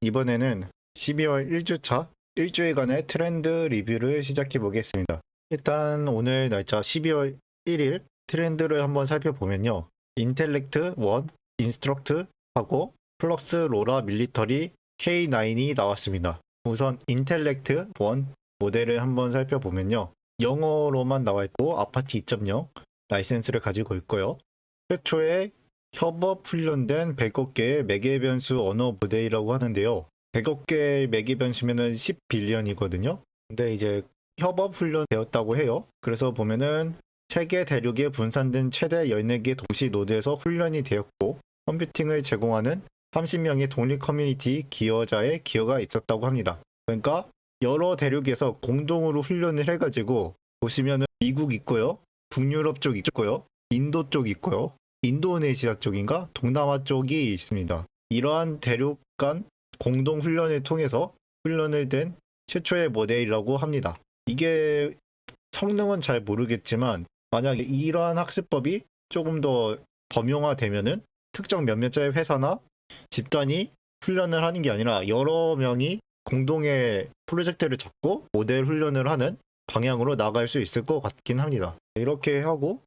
이번에는 12월 1주차 일주일간의 트렌드 리뷰를 시작해 보겠습니다. 일단 오늘 날짜 12월 1일 트렌드를 한번 살펴보면요. 인텔렉트 1, 인스트럭트 하고 플럭스 로라 밀리터리 K9이 나왔습니다. 우선 인텔렉트 1 모델을 한번 살펴보면요. 영어로만 나와 있고 아파트 2.0 라이센스를 가지고 있고요. 최초의 협업 훈련된 100억 개의 매개 변수 언어 모델이라고 하는데요. 100억 개의 매개 변수면은 10빌리언이거든요. 근데 이제 협업 훈련되었다고 해요. 그래서 보면은 세계 대륙에 분산된 최대 14개 도시 노드에서 훈련이 되었고 컴퓨팅을 제공하는 30명의 독립 커뮤니티 기여자의 기여가 있었다고 합니다. 그러니까 여러 대륙에서 공동으로 훈련을 해가지고 보시면은 미국 있고요. 북유럽 쪽 있고요. 인도 쪽 있고요. 인도네시아 쪽인가? 동남아 쪽이 있습니다. 이러한 대륙 간 공동 훈련을 통해서 훈련을 된 최초의 모델이라고 합니다. 이게 성능은 잘 모르겠지만 만약에 이러한 학습법이 조금 더 범용화되면은 특정 몇몇자의 회사나 집단이 훈련을 하는 게 아니라 여러 명이 공동의 프로젝트를 잡고 모델 훈련을 하는 방향으로 나갈 수 있을 것 같긴 합니다. 이렇게 하고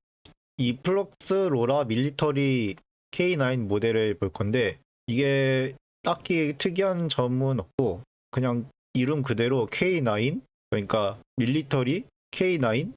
이 플럭스 로라 밀리터리 K9 모델을 볼 건데 이게 딱히 특이한 점은 없고 그냥 이름 그대로 K9 그러니까 밀리터리 K9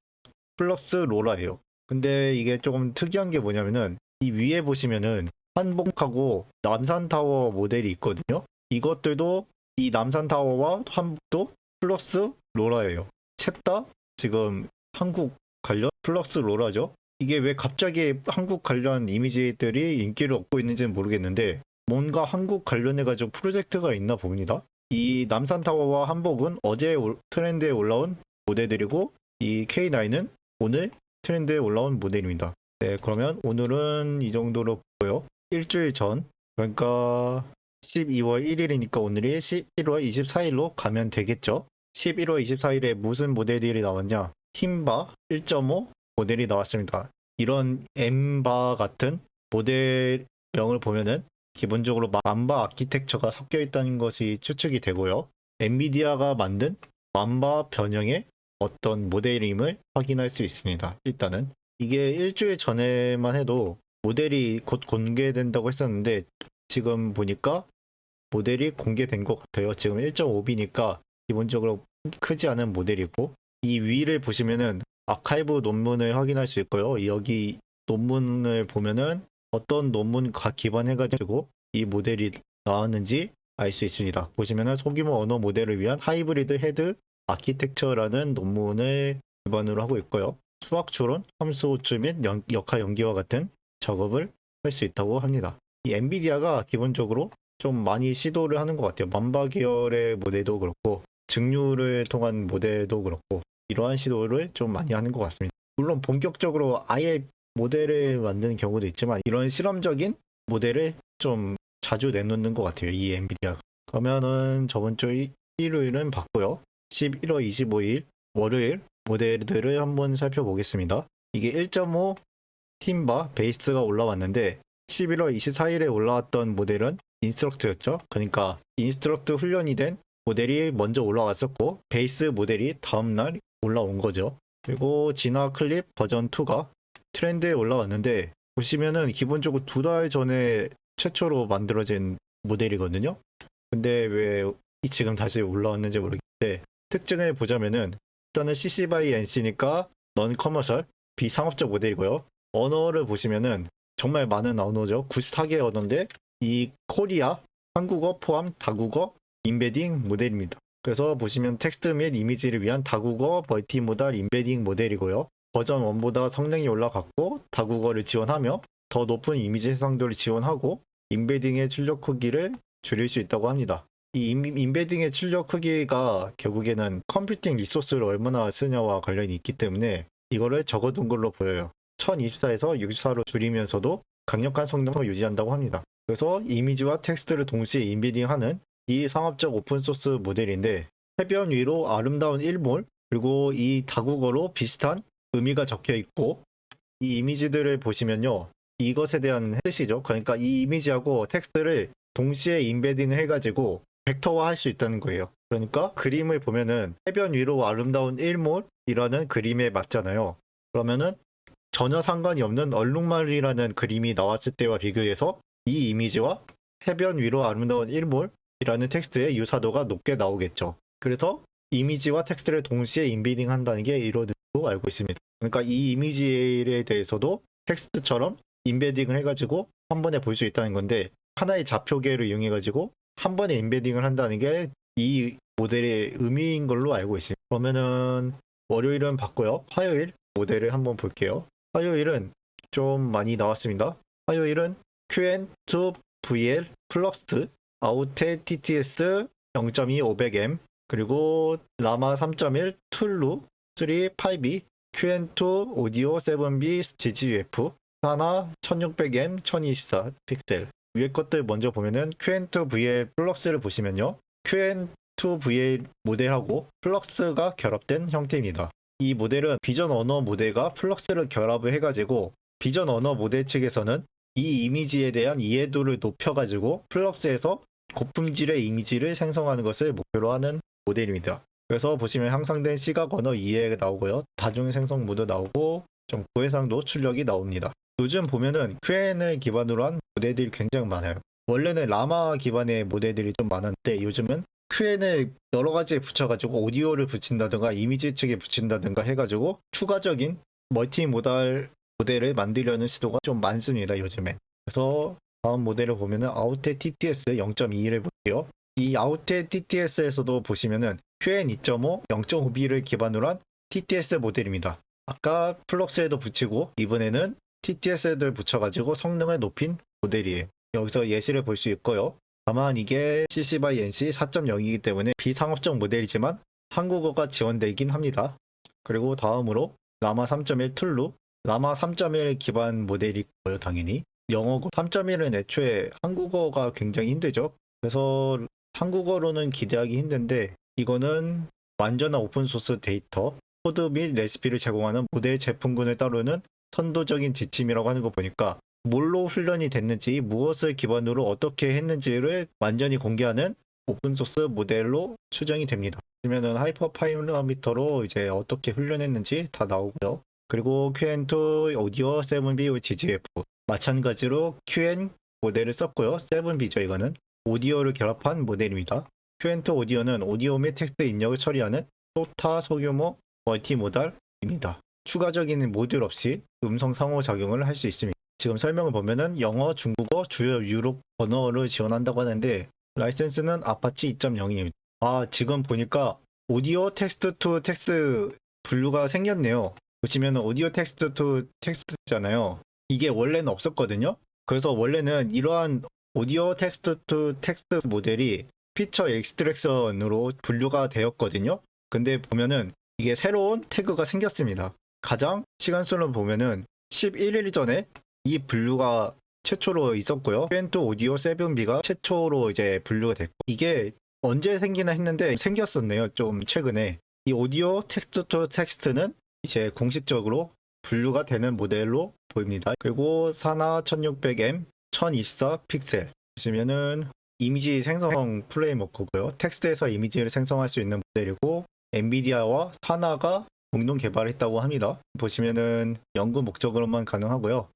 플러스 로라예요. 근데 이게 조금 특이한 게 뭐냐면은 이 위에 보시면은 한복하고 남산타워 모델이 있거든요. 이것들도 이 남산타워와 한복도 플러스 로라예요. 셋 다 지금 한국 관련 플러스 로라죠. 이게 왜 갑자기 한국 관련 이미지들이 인기를 얻고 있는지는 모르겠는데 뭔가 한국 관련해가지고 프로젝트가 있나 봅니다. 이 남산타워와 한복은 어제 트렌드에 올라온 모델들이고 이 K9은 오늘 트렌드에 올라온 모델입니다. 네, 그러면 오늘은 이 정도로 보고요. 일주일 전, 그러니까 12월 1일이니까 오늘이 11월 24일로 가면 되겠죠. 11월 24일에 무슨 모델들이 나왔냐? 흰바 1.5 모델이 나왔습니다. 이런 엠바 같은 모델명을 보면은 기본적으로 맘바 아키텍처가 섞여 있다는 것이 추측이 되고요. 엔비디아가 만든 맘바 변형의 어떤 모델임을 확인할 수 있습니다. 일단은 이게 일주일 전에만 해도 모델이 곧 공개된다고 했었는데 지금 보니까 모델이 공개된 것 같아요. 지금 1.5B니까 기본적으로 크지 않은 모델이고 이 위를 보시면은 아카이브 논문을 확인할 수 있고요. 여기 논문을 보면은 어떤 논문 기반해가지고 이 모델이 나왔는지 알 수 있습니다. 보시면은 소규모 언어 모델을 위한 하이브리드 헤드 아키텍처라는 논문을 기반으로 하고 있고요. 수학 추론, 함수 호출 및 역할 연기와 같은 작업을 할 수 있다고 합니다. 이 엔비디아가 기본적으로 좀 많이 시도를 하는 것 같아요. 맘바 계열의 모델도 그렇고 증류를 통한 모델도 그렇고 이러한 시도를 좀 많이 하는 것 같습니다. 물론 본격적으로 아예 모델을 만드는 경우도 있지만 이런 실험적인 모델을 좀 자주 내놓는 것 같아요. 이 엔비디아가. 그러면은 저번 주 일요일은 봤고요. 11월 25일 월요일 모델들을 한번 살펴보겠습니다. 이게 1.5 흰바 베이스가 올라왔는데 11월 24일에 올라왔던 모델은 인스트럭트였죠. 그러니까 인스트럭트 훈련이 된 모델이 먼저 올라왔었고 베이스 모델이 다음날 올라온 거죠. 그리고 진화 클립 버전 2가 트렌드에 올라왔는데 보시면은 기본적으로 2달 전에 최초로 만들어진 모델이거든요. 근데 왜 지금 다시 올라왔는지 모르겠는데 특징을 보자면은 일단은 CC by NC니까 넌 커머셜 비상업적 모델이고요. 언어를 보시면은 정말 많은 언어죠. 94개 언어인데 이 코리아, 한국어 포함 다국어 인베딩 모델입니다. 그래서 보시면 텍스트 및 이미지를 위한 다국어 멀티모달 인베딩 모델이고요. 버전 1보다 성능이 올라갔고 다국어를 지원하며 더 높은 이미지 해상도를 지원하고 인베딩의 출력 크기를 줄일 수 있다고 합니다. 이 인베딩의 출력 크기가 결국에는 컴퓨팅 리소스를 얼마나 쓰냐와 관련이 있기 때문에 이거를 적어둔 걸로 보여요. 1024에서 64로 줄이면서도 강력한 성능을 유지한다고 합니다. 그래서 이미지와 텍스트를 동시에 인베딩하는 이 상업적 오픈소스 모델인데 해변 위로 아름다운 일몰 그리고 이 다국어로 비슷한 의미가 적혀 있고 이 이미지들을 보시면요. 이것에 대한 뜻이죠. 그러니까 이 이미지하고 텍스트를 동시에 인베딩을 해가지고 벡터화 할 수 있다는 거예요. 그러니까 그림을 보면은 해변 위로 아름다운 일몰이라는 그림에 맞잖아요. 그러면은 전혀 상관이 없는 얼룩말이라는 그림이 나왔을 때와 비교해서 이 이미지와 해변 위로 아름다운 일몰이라는 텍스트의 유사도가 높게 나오겠죠. 그래서 이미지와 텍스트를 동시에 인베딩 한다는 게 이론으로 알고 있습니다. 그러니까 이 이미지에 대해서도 텍스트처럼 인베딩을 해가지고 한 번에 볼 수 있다는 건데, 하나의 좌표계를 이용해가지고 한 번에 인베딩을 한다는 게 이 모델의 의미인 걸로 알고 있습니다. 그러면은 월요일은 봤고요. 화요일 모델을 한번 볼게요. 화요일은 좀 많이 나왔습니다. 화요일은 QN2VL 플럭스, 아우테 TTS 0.2 500M, 그리고 라마 3.1 툴루 3 5B, QN2 오디오 7B GGUF, 하나 1600M 1024 픽셀. 위에 것들 먼저 보면은 QN2VL 플럭스를 보시면요. QN2VL 모델하고 플럭스가 결합된 형태입니다. 이 모델은 비전 언어 모델과 플럭스를 결합을 해가지고 비전 언어 모델 측에서는 이 이미지에 대한 이해도를 높여가지고 플럭스에서 고품질의 이미지를 생성하는 것을 목표로 하는 모델입니다. 그래서 보시면 향상된 시각 언어 이해가 나오고요. 다중 생성 모드 나오고 좀 고해상도 출력이 나옵니다. 요즘 보면은 QN을 기반으로 한 모델들이 굉장히 많아요. 원래는 라마 기반의 모델들이 좀 많았는데 요즘은 QN을 여러 가지에 붙여가지고 오디오를 붙인다든가 이미지 측에 붙인다든가 해가지고 추가적인 멀티모달 모델을 만들려는 시도가 좀 많습니다, 요즘에. 그래서 다음 모델을 보면은 아우테 TTS 0.21을 볼게요. 이 아우테 TTS에서도 보시면은 QN 2.5, 0.5B를 기반으로 한 TTS 모델입니다. 아까 플럭스에도 붙이고 이번에는 TTS를 붙여가지고 성능을 높인 모델이에요. 여기서 예시를 볼 수 있고요. 다만 이게 CC by NC 4.0이기 때문에 비상업적 모델이지만 한국어가 지원되긴 합니다. 그리고 다음으로 라마 3.1 툴루, 라마 3.1 기반 모델이 있고요, 당연히. 영어고 3.1은 애초에 한국어가 굉장히 힘들죠. 그래서 한국어로는 기대하기 힘든데 이거는 완전한 오픈소스 데이터, 코드 및 레시피를 제공하는 모델 제품군을 따르는 선도적인 지침이라고 하는 거 보니까 뭘로 훈련이 됐는지, 무엇을 기반으로 어떻게 했는지를 완전히 공개하는 오픈소스 모델로 추정이 됩니다. 그러면은 하이퍼 파라미터로 이제 어떻게 훈련했는지 다 나오고요. 그리고 QN2 오디오 7B GGF 마찬가지로 QN 모델을 썼고요. 7B죠 이거는. 오디오를 결합한 모델입니다. QN2 오디오는 오디오 및 텍스트 입력을 처리하는 소타 소규모 멀티모달입니다. 추가적인 모듈 없이 음성 상호작용을 할 수 있습니다. 지금 설명을 보면은 영어, 중국어, 주요 유럽 언어를 지원한다고 하는데 라이센스는 아파치 2.0입니다. 아, 지금 보니까 오디오 텍스트 투 텍스트 분류가 생겼네요. 보시면은 오디오 텍스트 투 텍스트잖아요. 이게 원래는 없었거든요. 그래서 원래는 이러한 오디오 텍스트 투 텍스트 모델이 피처 익스트랙션으로 분류가 되었거든요. 근데 보면은 이게 새로운 태그가 생겼습니다. 가장 시간순으로 보면은 11일 전에 이 분류가 최초로 있었고요. QN2 오디오 7B가 최초로 이제 분류가 됐고, 이게 언제 생기나 했는데 생겼었네요. 좀 최근에. 이 오디오 텍스트 투 텍스트는 이제 공식적으로 분류가 되는 모델로 보입니다. 그리고 사나 1600M 1024 픽셀 보시면은 이미지 생성 프레임워크고요. 텍스트에서 이미지를 생성할 수 있는 모델이고 엔비디아와 사나가 공동 개발했다고 합니다. 보시면은 연구 목적으로만 가능하고요.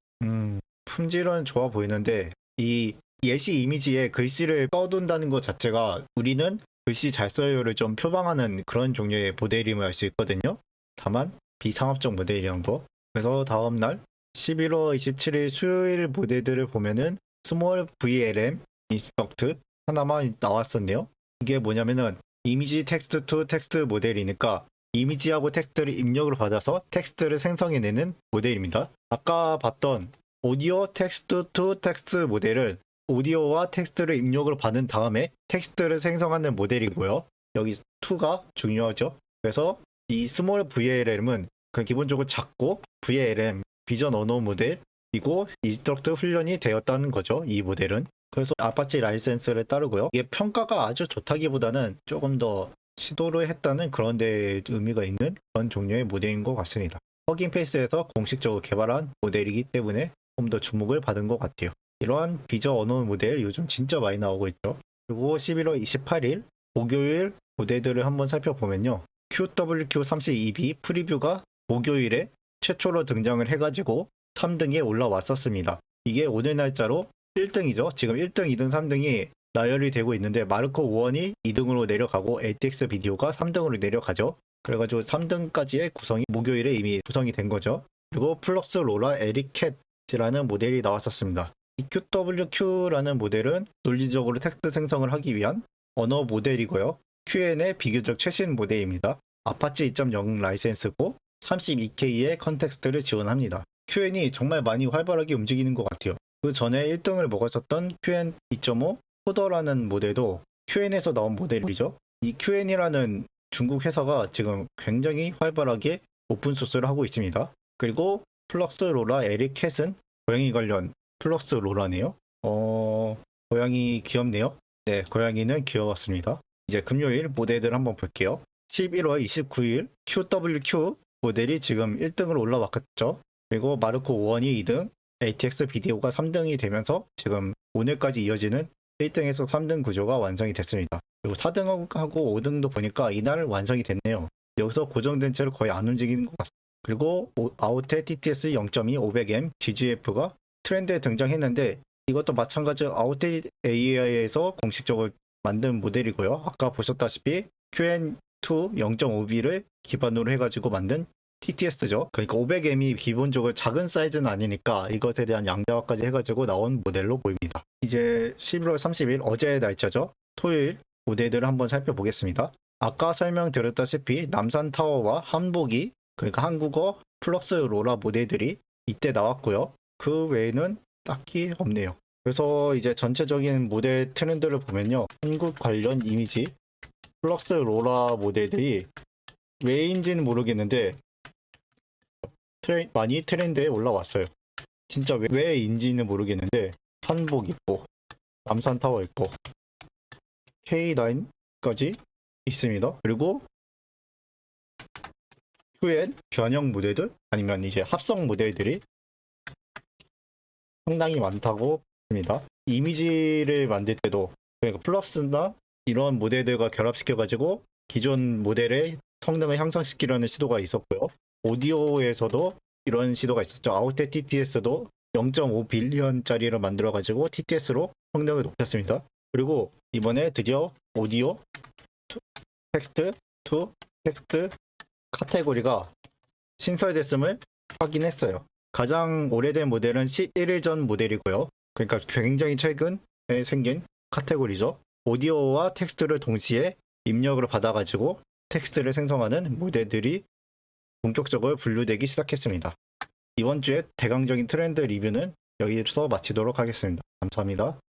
품질은 좋아 보이는데 이 예시 이미지에 글씨를 써둔다는 것 자체가 우리는 글씨 잘 써요를 좀 표방하는 그런 종류의 모델임을 알 수 있거든요. 다만 비상업적 모델이란 거. 그래서 다음날 11월 27일 수요일 모델들을 보면은 스몰 VLM 인스트럭트 하나만 나왔었네요. 이게 뭐냐면은 이미지 텍스트 투 텍스트 모델이니까 이미지하고 텍스트를 입력을 받아서 텍스트를 생성해내는 모델입니다. 아까 봤던 오디오 텍스트 투 텍스트 모델은 오디오와 텍스트를 입력을 받은 다음에 텍스트를 생성하는 모델이고요. 여기 2가 중요하죠. 그래서 이 스몰 VLM은 그 기본적으로 작고 VLM 비전 언어 모델이고 인스트럭트 훈련이 되었다는 거죠. 이 모델은. 그래서 아파치 라이센스를 따르고요. 이게 평가가 아주 좋다기보다는 조금 더 시도를 했다는 그런 데 의미가 있는 그런 종류의 모델인 것 같습니다. 허깅페이스에서 공식적으로 개발한 모델이기 때문에 좀 더 주목을 받은 것 같아요. 이러한 비전 언어 모델 요즘 진짜 많이 나오고 있죠. 그리고 11월 28일 목요일 모델들을 한번 살펴보면요. QWQ32B 프리뷰가 목요일에 최초로 등장을 해가지고 3등에 올라왔었습니다. 이게 오늘 날짜로 1등이죠. 지금 1등, 2등, 3등이 나열이 되고 있는데 마르코 5원이 2등으로 내려가고 ATX 비디오가 3등으로 내려가죠. 그래가지고 3등까지의 구성이 목요일에 이미 구성이 된 거죠. 그리고 플럭스 로라 에리캣이라는 모델이 나왔었습니다. 이 QWQ라는 모델은 논리적으로 텍스트 생성을 하기 위한 언어 모델이고요. QN의 비교적 최신 모델입니다. 아파치 2.0 라이센스고 32K의 컨텍스트를 지원합니다. QN이 정말 많이 활발하게 움직이는 것 같아요. 그 전에 1등을 먹었었던 QN 2.5 코더라는 모델도 QN에서 나온 모델이죠. 이 QN이라는 중국 회사가 지금 굉장히 활발하게 오픈소스를 하고 있습니다. 그리고 플럭스 로라 에리캣은 고양이 관련 플럭스 로라네요. 고양이 귀엽네요. 네, 고양이는 귀여웠습니다. 이제 금요일 모델들 한번 볼게요. 11월 29일 QWQ 모델이 지금 1등으로 올라왔겠죠. 그리고 마르코 5원이 2등, ATX 비디오가 3등이 되면서 지금 오늘까지 이어지는 1등에서 3등 구조가 완성이 됐습니다. 그리고 4등하고 5등도 보니까 이날 완성이 됐네요. 여기서 고정된 채로 거의 안 움직이는 것 같습니다. 그리고 아우테 TTS 0.2 500M GGF가 트렌드에 등장했는데 이것도 마찬가지로 아우테 AI에서 공식적으로 만든 모델이고요. 아까 보셨다시피 QN2 0.5B를 기반으로 해가지고 만든 TTS죠. 그러니까 500M이 기본적으로 작은 사이즈는 아니니까 이것에 대한 양자화까지 해가지고 나온 모델로 보입니다. 이제 11월 30일 어제의 날짜죠. 토요일 모델들을 한번 살펴보겠습니다. 아까 설명드렸다시피 남산타워와 한복이 그러니까 한국어 플럭스 로라 모델들이 이때 나왔고요. 그 외에는 딱히 없네요. 그래서 이제 전체적인 모델 트렌드를 보면요. 한국 관련 이미지 플럭스 로라 모델들이 왜인지는 모르겠는데 많이 트렌드에 올라왔어요. 진짜 왜인지는 모르겠는데 한복 있고 남산타워 있고 K9까지 있습니다. 그리고 QN 변형 모델들 아니면 이제 합성 모델들이 상당히 많다고 합니다. 이미지를 만들 때도 그러니까 플러스나 이런 모델들과 결합시켜가지고 기존 모델의 성능을 향상시키려는 시도가 있었고요. 오디오에서도 이런 시도가 있었죠. 아우테 TTS도 0.5 빌리언짜리를 만들어가지고 TTS로 성능을 높였습니다. 그리고 이번에 드디어 오디오 텍스트 투 텍스트 카테고리가 신설됐음을 확인했어요. 가장 오래된 모델은 11일 전 모델이고요. 그러니까 굉장히 최근에 생긴 카테고리죠. 오디오와 텍스트를 동시에 입력을 받아가지고 텍스트를 생성하는 모델들이 본격적으로 분류되기 시작했습니다. 이번 주에 대강적인 트렌드 리뷰는 여기서 마치도록 하겠습니다. 감사합니다.